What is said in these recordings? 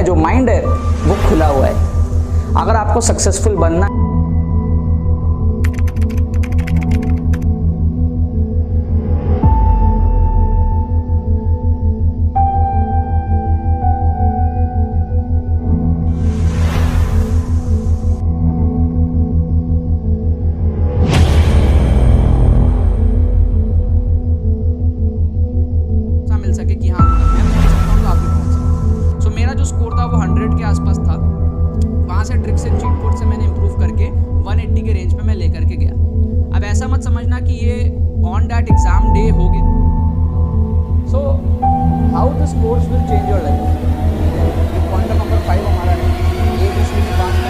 जो माइंड है वो खुला हुआ है। अगर आपको सक्सेसफुल बनना मिल सके कि हाँ मैं पहुंच सकता हूँ तो आप भी पहुंच सकते। सो मेरा जो स्कोर था वो 100 के आसपास था। वहाँ से ट्रिक्स एंड चीट कोड से मैंने इंप्रूव करके 180 के रेंज पे मैं लेकर के गया। अब ऐसा मत समझना कि ये ऑन दैट एग्जाम डे हो गया। So how the scores will change your life. Point number 5 हमारा है ये दूसरे में 5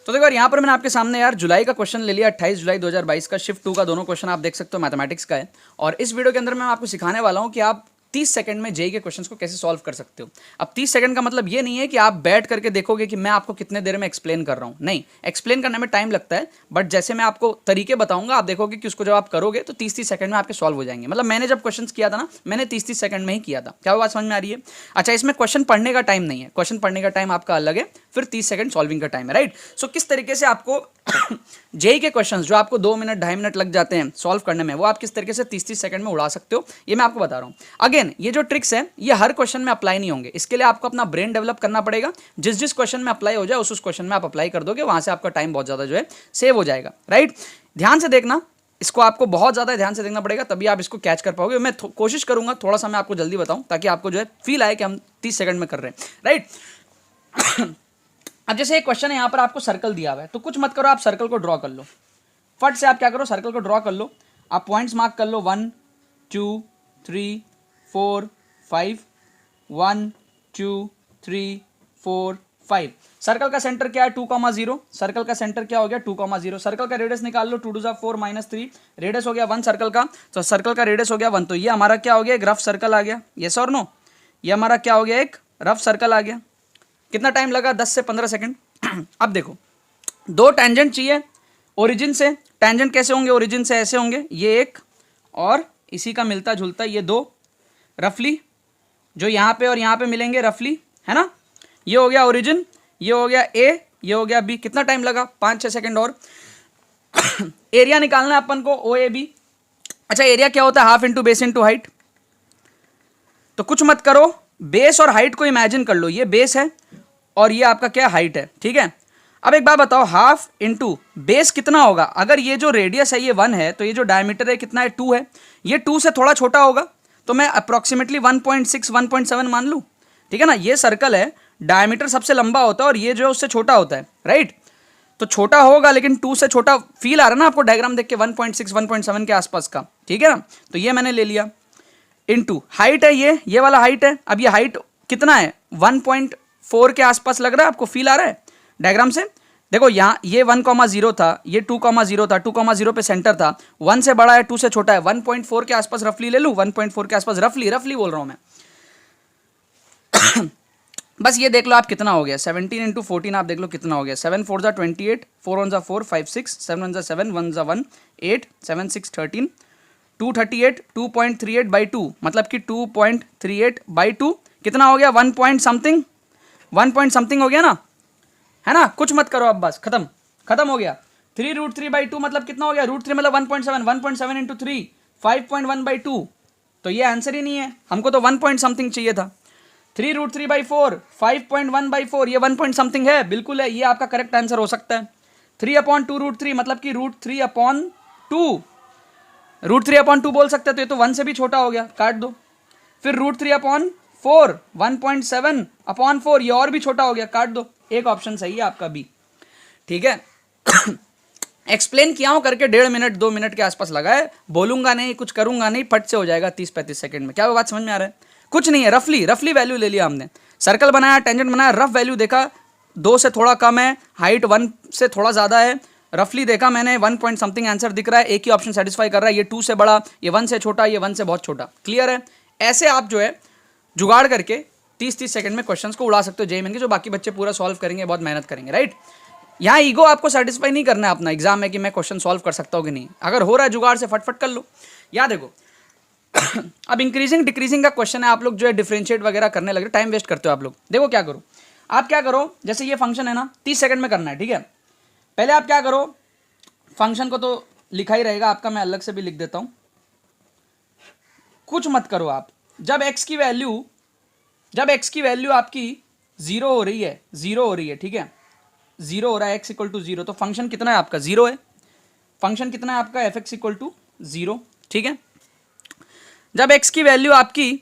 तो देखो यार यहाँ पर मैंने आपके सामने यार जुलाई का क्वेश्चन ले लिया 28 जुलाई 2022 का शिफ्ट 2 का दोनों क्वेश्चन आप देख सकते हो मैथमेटिक्स का है। और इस वीडियो के अंदर मैं आपको सिखाने वाला हूँ कि आप 30 सेकंड में जेईई के क्वेश्चंस को कैसे सॉल्व कर सकते हो। अब 30 सेकंड का मतलब ये नहीं है कि आप बैठ करके देखोगे कि मैं आपको कितने देर में एक्सप्लेन कर रहा हूँ, नहीं, एक्सप्लेन करने में टाइम लगता है, बट जैसे मैं आपको तरीके बताऊंगा आप देखोगे कि उसको जब आप करोगे तो 30-30 सेकंड में आपके सॉल्व हो जाएंगे। मतलब मैंने जब क्वेश्चन किया था ना, मैंने 30-30 सेकंड में ही किया था। क्या बात समझ में आ रही है? अच्छा, इसमें क्वेश्चन पढ़ने का टाइम नहीं है, क्वेश्चन पढ़ने का टाइम आपका अलग है, फिर 30 सेकंड सॉल्विंग का टाइम है, राइट। सो किस तरीके से आपको जेईई के क्वेश्चंस जो आपको 2 मिनट 2.5 मिनट लग जाते हैं सॉल्व करने में, वो आप किस तरीके से 30-30 सेकंड में उड़ा सकते हो, ये मैं आपको बता रहा हूँ। अगेन ये जो ट्रिक्स है ये हर क्वेश्चन में अप्लाई नहीं होंगे, इसके लिए आपको अपना ब्रेन डेवलप करना पड़ेगा। जिस जिस क्वेश्चन में अप्लाई हो जाए उस क्वेश्चन में आप अप्लाई कर दोगे, वहां से आपका टाइम बहुत ज्यादा जो है सेव हो जाएगा, राइट। ध्यान से देखना, इसको आपको बहुत ज़्यादा ध्यान से देखना पड़ेगा, तभी आप इसको कैच कर पाओगे। मैं कोशिश करूंगा थोड़ा सा मैं आपको जल्दी बताऊं ताकि आपको जो है फील आए कि हम 30 सेकंड में कर रहे हैं, राइट। अब जैसे एक क्वेश्चन है, यहाँ पर आपको सर्कल दिया हुआ है, तो कुछ मत करो, आप सर्कल को ड्रॉ कर लो। फट से आप क्या करो, सर्कल को ड्रॉ कर लो, आप पॉइंट्स मार्क कर लो 1 2 3 4 5 1 2 3 4 5। सर्कल का सेंटर क्या है 2,0। सर्कल का सेंटर क्या हो गया 2,0। सर्कल का रेडियस निकाल लो 2 2 4 -3, रेडियस हो गया 1 सर्कल का, तो सर्कल का रेडियस हो गया 1। तो ये हमारा क्या हो गया, एक रफ सर्कल आ गया, यस और नो, ये हमारा क्या हो गया, एक रफ सर्कल आ गया। कितना टाइम लगा, 10 से 15 सेकंड। अब देखो, दो टेंजेंट चाहिए ओरिजिन से। टेंजेंट कैसे होंगे, ओरिजिन से ऐसे होंगे, ये एक और इसी का मिलता जुलता ये दो, रफली जो यहाँ पे और यहाँ पे मिलेंगे रफली, है ना। ये हो गया ओरिजिन, ये हो गया ए, ये हो गया बी। कितना टाइम लगा, 5-6 सेकंड और। एरिया निकालना है अपन को ओ ए बी। अच्छा, एरिया क्या होता है, half into base into height. तो कुछ मत करो, बेस और हाइट को इमेजिन कर लो, ये बेस है और ये आपका क्या हाइट है, ठीक है। अब एक बात बताओ, हाफ इंटू बेस कितना होगा। अगर ये जो रेडियस है ये 1 है, तो ये जो डायमीटर है कितना है, 2 है। ये 2 से थोड़ा छोटा होगा, तो मैं अप्रोक्सीमेटली 1.6 1.7 मान लूँ, ठीक है ना। ये सर्कल है, डायमीटर सबसे लंबा होता है और ये जो उससे छोटा होता है, राइट। तो छोटा होगा लेकिन 2 से छोटा फील आ रहा है ना आपको डायग्राम देख के, 1.6 1.7 के आसपास का, ठीक है ना। तो ये मैंने ले लिया, इनटू हाइट है, ये वाला हाइट है। अब ये हाइट कितना है, 1.4 के आसपास लग रहा है आपको, फील आ रहा है डायग्राम से। देखो यहाँ ये 1,0 था, ये 2,0 था, 2,0 पे सेंटर था, 1 से बड़ा है 2 से छोटा है, 1.4 के आसपास रफली ले लूँ, 1.4 के आसपास रफली बोल रहा हूँ मैं। बस ये देख लो आप कितना हो गया, 17 × 14 आप देख लो कितना हो गया, 7 4 ज़ा 28, 4 1 ज़ा 4 5 6, 7 1 ज़ा 7, 1 ज़ा 1 8, 7 6 13, 238, 2.38 by 2, मतलब कि 2.38 by 2 कितना हो गया, 1 पॉइंट समथिंग हो गया ना, है ना। कुछ मत करो अब, बस खत्म हो गया। 3√3/2 मतलब कितना हो गया, √3 मतलब 1.7, 1.7 × 3 5.1/2। तो ये आंसर ही नहीं है, हमको तो 1 पॉइंट समथिंग चाहिए था। 3√3/4 5.1/4, ये 1 पॉइंट समथिंग है, बिल्कुल है, ये आपका करेक्ट आंसर हो सकता है। 3/2√3 मतलब कि √3/2, √3/2 बोल सकते हैं, तो ये तो 1 से भी छोटा हो गया, काट दो। फिर √3/4 1.7/4, ये और भी छोटा हो गया, काट दो। एक ऑप्शन सही है आपका बी, ठीक है। एक्सप्लेन किया हूं करके 1.5 मिनट 2 मिनट के आसपास लगा है, बोलूंगा नहीं, कुछ करूंगा नहीं, फट से हो जाएगा 30-35 सेकंड में। क्या बात समझ में आ रहा है? कुछ नहीं है, रफली वैल्यू ले लिया हमने, सर्कल बनाया, टेंजेंट बनाया, रफ वैल्यू देखा, 2 से थोड़ा कम है, हाइट 1 से थोड़ा ज़्यादा है, रफली देखा मैंने 1 पॉइंट समथिंग आंसर दिख रहा है, एक ही ऑप्शन सेटिस्फाई कर रहा है, ये 2 से बड़ा, ये 1 से छोटा, ये 1 से बहुत छोटा। क्लियर है? ऐसे आप जो है जुगाड़ करके 30-30 सेकंड में क्वेश्चंस को उड़ा सकते हो जेईई मेन के, जो बाकी बच्चे पूरा सॉल्व करेंगे, बहुत मेहनत करेंगे, राइट। यहाँ ईगो आपको सेटिस्फाई नहीं करना है अपना एग्जाम में कि मैं क्वेश्चन सॉल्व कर सकता हूँ कि नहीं। अगर हो रहा है जुगाड़ से फटफट कर लो। याद देखो अब इंक्रीजिंग डिक्रीजिंग का क्वेश्चन है, आप लोग जो है डिफरेंशिएट वगैरह करने लगे, टाइम वेस्ट करते हो आप लोग। देखो क्या करो, आप क्या करो, जैसे ये फंक्शन है ना 30 सेकंड में करना है, ठीक है। पहले आप क्या करो, फंक्शन को तो लिखा ही रहेगा आपका, मैं अलग से भी लिख देता हूं, कुछ मत करो आप। जब x की वैल्यू आपकी 0 हो रही है, 0 हो रही है, ठीक है, 0 हो रहा है, x इक्वल टू 0, तो फंक्शन कितना है आपका 0 है। फंक्शन कितना है आपका f(x) इक्वल टू 0, ठीक है। जब x की वैल्यू आपकी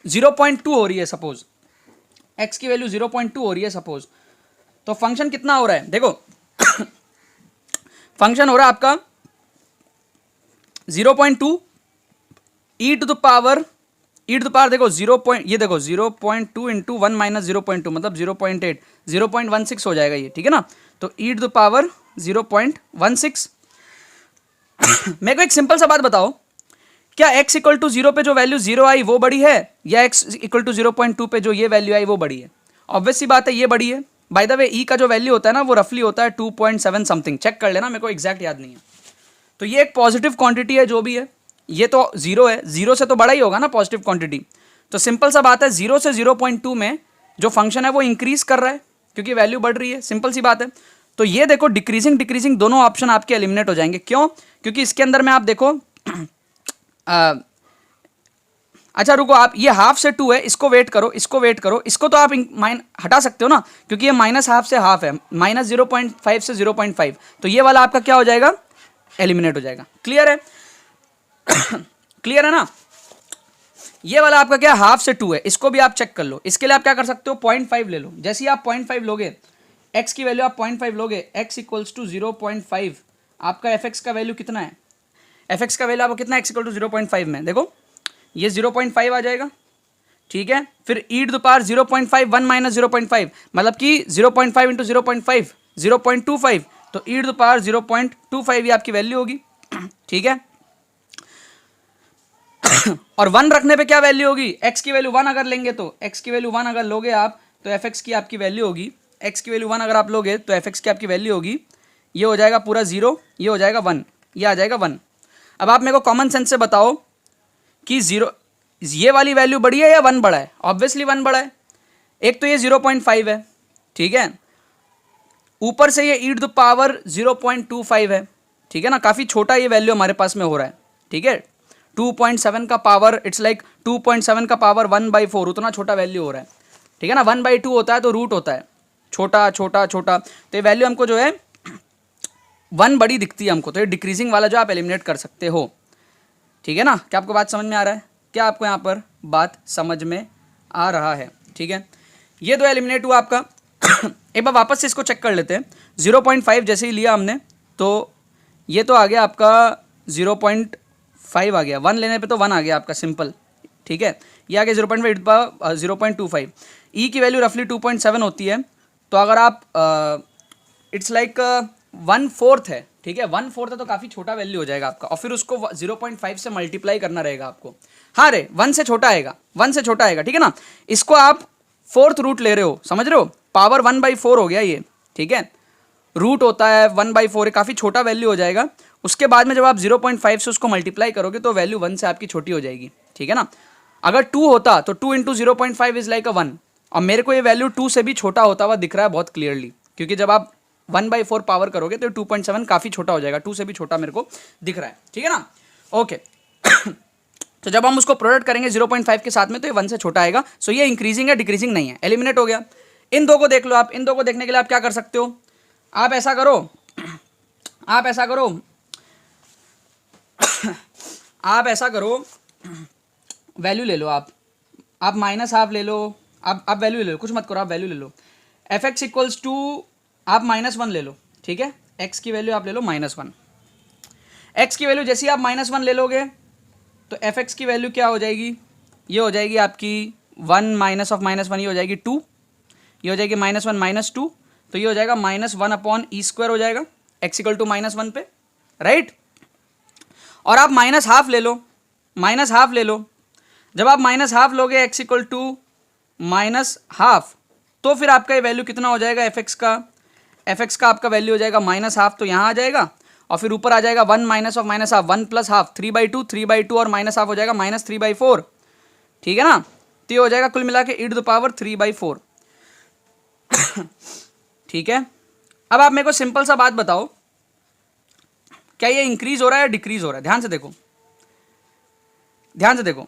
0.2 हो रही है, सपोज x की वैल्यू 0.2 हो रही है सपोज, तो फंक्शन कितना हो रहा है, देखो फंक्शन हो रहा है आपका 0.2 e टू द पावर देखो 0.2 इंटू 1 माइनस 0.2 मतलब 0.8, 0.16 हो जाएगा ये, ठीक है ना। तो e टू द पावर 0.16। मेरे को एक सिंपल सा बात बताओ, क्या x इक्वल टू 0 पे जो वैल्यू 0 आई वो बड़ी है, या x इक्वल टू 0.2 पे जो ये वैल्यू आई वो बड़ी है? ऑब्वियस सी बात है ये बड़ी है। बाय द वे ई का जो वैल्यू होता है ना वो रफली होता है 2.7 समथिंग, चेक कर लेना, मेरे को एग्जैक्ट याद नहीं है। तो ये एक पॉजिटिव क्वांटिटी है जो भी है, ये तो 0 है, 0 से तो बड़ा ही होगा ना पॉजिटिव क्वांटिटी। तो सिंपल सा बात है 0 से 0.2 में जो फंक्शन है वो इंक्रीज कर रहा है क्योंकि वैल्यू बढ़ रही है, सिंपल सी बात है। तो ये देखो डिक्रीजिंग डिक्रीजिंग दोनों ऑप्शन आपके एलिमिनेट हो जाएंगे। क्यों? क्योंकि इसके अंदर में आप देखो अच्छा रुको, आप ये हाफ से 2 है, इसको वेट करो, इसको तो आप हटा सकते हो ना, क्योंकि ये माइनस हाफ से हाफ है, माइनस 0.5 से 0.5, तो ये वाला आपका क्या हो जाएगा, एलिमिनेट हो जाएगा। क्लियर है? क्लियर है ना? ये वाला आपका क्या हाफ से 2 है, इसको भी आप चेक कर लो। इसके लिए आप क्या कर सकते हो, 0.5 ले लो। जैसे ही आप 0.5 लोगे, x की वैल्यू आप 0.5 लोगे, x इक्वल्स टू 0.5, आपका fx का वैल्यू कितना है, fx का वैल्यू आपको कितना है, x इक्वल टू 0.5 में देखो ये 0.5 आ जाएगा, ठीक है। फिर e to the power 0.5 1 minus 0.5 मतलब कि 0.5 इंटू 0.5 0.25, तो e टू द पावर 0.25 ये आपकी वैल्यू होगी, ठीक है। और 1 रखने पे क्या वैल्यू होगी, x की वैल्यू 1 अगर लेंगे तो x की वैल्यू 1 अगर लोगे आप तो fx की आपकी वैल्यू होगी, x की वैल्यू 1 अगर आप लोगे तो fx की आपकी वैल्यू होगी, ये हो जाएगा पूरा 0, ये हो जाएगा 1, ये आ जाएगा 1। अब आप मेरे को कॉमन सेंस से बताओ कि 0 ये वाली वैल्यू बड़ी है या 1 बड़ा है? ऑब्वियसली 1 बड़ा है। एक तो ये 0.5 है, ठीक है, ऊपर से ये e टू द पावर 0.25 है, ठीक है ना, काफ़ी छोटा ये वैल्यू हमारे पास में हो रहा है, ठीक है। 2.7 का पावर इट्स लाइक 2.7 का पावर 1/4, उतना छोटा वैल्यू हो रहा है, ठीक है ना। 1/2 होता है तो रूट होता है, छोटा छोटा छोटा, तो ये वैल्यू हमको जो है 1 बड़ी दिखती है हमको, तो ये डिक्रीजिंग वाला जो आप एलिमिनेट कर सकते हो, ठीक है ना। क्या आपको बात समझ में आ रहा है? क्या आपको यहाँ पर बात समझ में आ रहा है? ठीक है, ये दो एलिमिनेट हुआ आपका। एक बार वापस से इसको चेक कर लेते हैं। 0.5 जैसे ही लिया हमने तो ये तो आ गया आपका 0.5 आ गया, 1 लेने पे तो 1 आ गया आपका, सिंपल, ठीक है। ये आ गया 0.5 ई की वैल्यू रफली 2.7 होती है, तो अगर आप इट्स लाइक 1/4 है, ठीक है, 1/4 है तो काफ़ी छोटा वैल्यू हो जाएगा आपका, और फिर उसको 0.5 से मल्टीप्लाई करना रहेगा आपको। हाँ रे 1 से छोटा आएगा, 1 से छोटा आएगा, ठीक है ना। इसको आप 4th रूट ले रहे हो, समझ रहे हो, पावर 1/4 हो गया ये, ठीक है। रूट होता है 1/4, काफ़ी छोटा वैल्यू हो जाएगा। उसके बाद में जब आप 0.5 से उसको मल्टीप्लाई करोगे तो वैल्यू 1 से आपकी छोटी हो जाएगी, ठीक है ना। अगर 2 होता तो 2 इंटू 0.5 इज लाइक 1, और मेरे को ये वैल्यू 2 से भी छोटा होता हुआ दिख रहा है बहुत क्लियरली, क्योंकि जब आप 1/4 पावर करोगे तो 2.7 काफ़ी छोटा हो जाएगा, 2 से भी छोटा मेरे को दिख रहा है, ठीक है ना। ओके तो जब हम उसको प्रोडक्ट करेंगे 0.5 के साथ में तो ये 1 से छोटा आएगा। सो ये इंक्रीजिंग है, डिक्रीजिंग नहीं है, एलिमिनेट हो गया। इन दो को देख लो आप। इन दो को देखने के लिए आप क्या कर सकते हो, आप ऐसा करो आप ऐसा करो वैल्यू ले लो, आप -हाफ ले लो, आप वैल्यू ले लो, कुछ मत करो, आप वैल्यू ले लो। fx इक्वल्स टू आप -1 ले लो, ठीक है, x की वैल्यू आप ले लो -1। x की वैल्यू जैसे ही आप -1 ले लोगे तो fx की वैल्यू क्या हो जाएगी, ये हो जाएगी आपकी 1 - (-1) ये हो जाएगी 2, ये हो जाएगी -1 - 2, तो ये हो जाएगा -1/e² हो जाएगा x = -1 पे, राइट। और आप -½ ले लो, -½ ले लो। जब आप -½ लोगे x = -½ तो फिर आपका ये वैल्यू कितना हो जाएगा f(x) का? f(x) का आपका वैल्यू हो जाएगा -½ तो यहाँ आ जाएगा और फिर ऊपर आ जाएगा 1 - of -½ 1 + ½ 3/2 3/2 और -½ हो जाएगा -3/4, ठीक है ना। तो ये हो जाएगा कुल मिला के e⁻³ 3/4 ठीक है। अब आप मेरे को सिंपल सा बात बताओ, क्या ये इंक्रीज हो रहा है या डिक्रीज हो रहा है? ध्यान से देखो, ध्यान से देखो,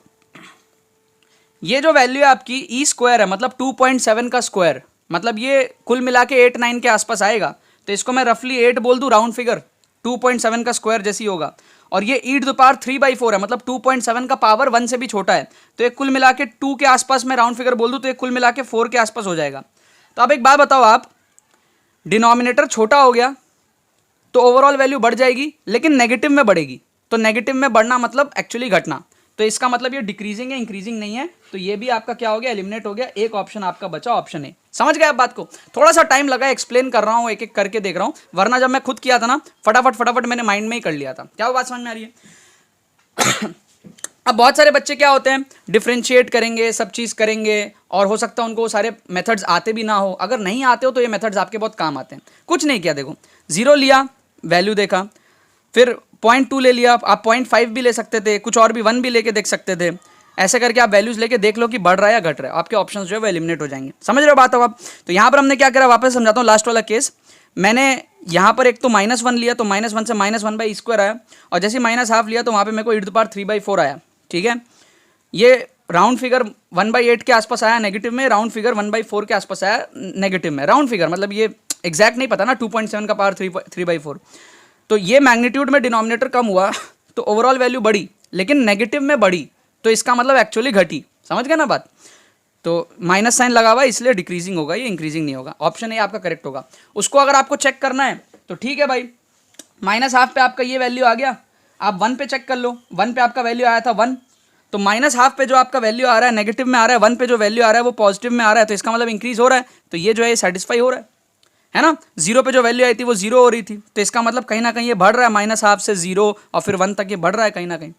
ये जो वैल्यू है आपकी e² है, मतलब 2.7 का स्क्वायर, मतलब ये कुल मिला के 8-9 के आसपास आएगा। तो इसको मैं रफली 8 बोल दूं, राउंड फिगर 2.7 का स्क्वायर जैसी होगा। और ये e⁻³ है, मतलब 2.7 का पावर 1 से भी छोटा है। तो ये कुल मिला के 2 के आसपास मैं राउंड फिगर बोल दूं तो ये कुल मिला के 4 के आसपास हो जाएगा। तो अब एक बात बताओ, आप डिनोमिनेटर छोटा हो गया तो ओवरऑल वैल्यू बढ़ जाएगी, लेकिन नेगेटिव में बढ़ेगी। तो नेगेटिव में बढ़ना मतलब एक्चुअली घटना, तो इसका मतलब ये डिक्रीजिंग है, इंक्रीजिंग नहीं है। तो ये भी आपका क्या हो गया, एलिमिनेट हो गया। एक ऑप्शन आपका बचा, ऑप्शन ए। समझ गए आप बात को? थोड़ा सा टाइम लगा, एक्सप्लेन कर रहा हूँ, एक एक करके देख रहा हूँ, वरना जब मैं खुद किया था ना फटाफट मैंने माइंड में ही कर लिया था। क्या वो बात समझ में आ रही है? अब बहुत सारे बच्चे क्या होते हैं, डिफ्रेंशिएट करेंगे, सब चीज़ करेंगे, और हो सकता है उनको सारे मेथड्स आते भी ना हो। अगर नहीं आते हो तो ये मेथड्स आपके बहुत काम आते हैं। कुछ नहीं किया, देखो 0 लिया, वैल्यू देखा, फिर 0.2 ले लिया, आप 0.5 भी ले सकते थे, कुछ और भी 1 भी लेके देख सकते थे। ऐसे करके आप वैल्यूज लेके देख लो कि बढ़ रहा है या घट रहा है, आपके ऑप्शंस जो है वो एलिमिनेट हो जाएंगे। समझ रहे हो बात हो आप? तो यहाँ पर हमने क्या करा, वापस समझाता हूँ लास्ट वाला केस। मैंने यहाँ पर एक तो -1 लिया, तो -1 से -1/e² आया, और जैसे -½ लिया तो वहाँ पे मेरे को e⁻³ आया, ठीक है। ये राउंड फिगर 1/8 के आसपास आया नेगेटिव में, राउंड फिगर 1/4 के आसपास आया नेगेटिव में। राउंड फिगर मतलब ये एग्जैक्ट नहीं पता ना, 2.7 का पावर 3/4। तो ये मैग्नीट्यूड में डिनोमिनेटर कम हुआ तो ओवरऑल वैल्यू बढ़ी, लेकिन नेगेटिव में बढ़ी, तो इसका मतलब एक्चुअली घटी। समझ गए ना बात? तो माइनस साइन लगा हुआ है, इसलिए डिक्रीजिंग होगा, ये इंक्रीजिंग नहीं होगा। ऑप्शन ए आपका करेक्ट होगा। उसको अगर आपको चेक करना है तो ठीक है भाई, -½ पे आपका ये वैल्यू आ गया, आप 1 पे चेक कर लो। 1 पे आपका वैल्यू आया था 1, तो -½ पे जो आपका वैल्यू आ रहा है नेगेटिव में आ रहा है, 1 पे जो वैल्यू आ रहा है वो पॉजिटिव में आ रहा है, तो इसका मतलब इंक्रीज हो रहा है। तो ये जो है सेटिस्फाई हो रहा है ना। 0 पे जो वैल्यू आई थी वो 0 हो रही थी, तो इसका मतलब कहीं ना कहीं ये बढ़ रहा है, -½ से 0 और फिर 1 तक ये बढ़ रहा है कहीं ना कहीं,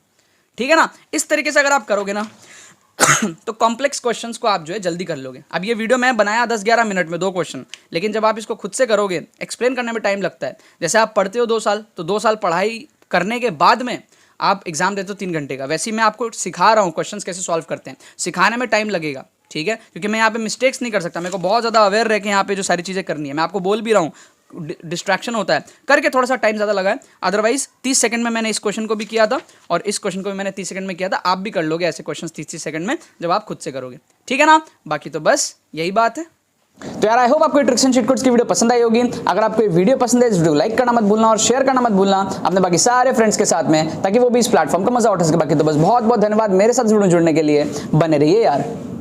ठीक है ना। इस तरीके से अगर आप करोगे ना तो कॉम्प्लेक्स क्वेश्चंस को आप जो है जल्दी कर लोगे। अब ये वीडियो मैं बनाया 10-11 मिनट में 2 क्वेश्चन, लेकिन जब आप इसको खुद से करोगे, एक्सप्लेन करने में टाइम लगता है। जैसे आप पढ़ते हो 2 साल, तो 2 साल पढ़ाई करने के बाद में आप एग्जाम देते हो 3 घंटे का, वैसे ही मैं आपको सिखा रहा हूँ क्वेश्चंस कैसे सॉल्व करते हैं। सिखाने में टाइम लगेगा, ठीक है, क्योंकि मैं यहाँ पे मिस्टेक्स नहीं कर सकता, मेरे को बहुत ज़्यादा अवेयर रह के यहाँ पे जो सारी चीज़ें करनी है। मैं आपको बोल भी रहा हूँ, डिस्ट्रैक्शन होता है करके थोड़ा सा टाइम ज़्यादा लगा है। अदरवाइज 30 सेकंड में मैंने इस क्वेश्चन को भी किया था और इस क्वेश्चन को भी मैंने 30 सेकंड में किया था। आप भी कर लोगे ऐसे क्वेश्चन 30 सेकंड में जब आप खुद से करोगे, ठीक है ना। बाकी तो बस यही बात है। तो यार आई होप आपको ट्रिक्स एंड चीट कोड्स की वीडियो पसंद आई होगी। अगर आपको ये वीडियो पसंद है इस वीडियो को लाइक करना मत भूलना और शेयर करना मत भूलना अपने बाकी सारे फ्रेंड्स के साथ में, ताकि वो भी इस प्लेटफॉर्म का मजा उठा सके। बाकी तो बस बहुत बहुत धन्यवाद मेरे साथ जुड़ने के लिए। बने रहिए यार।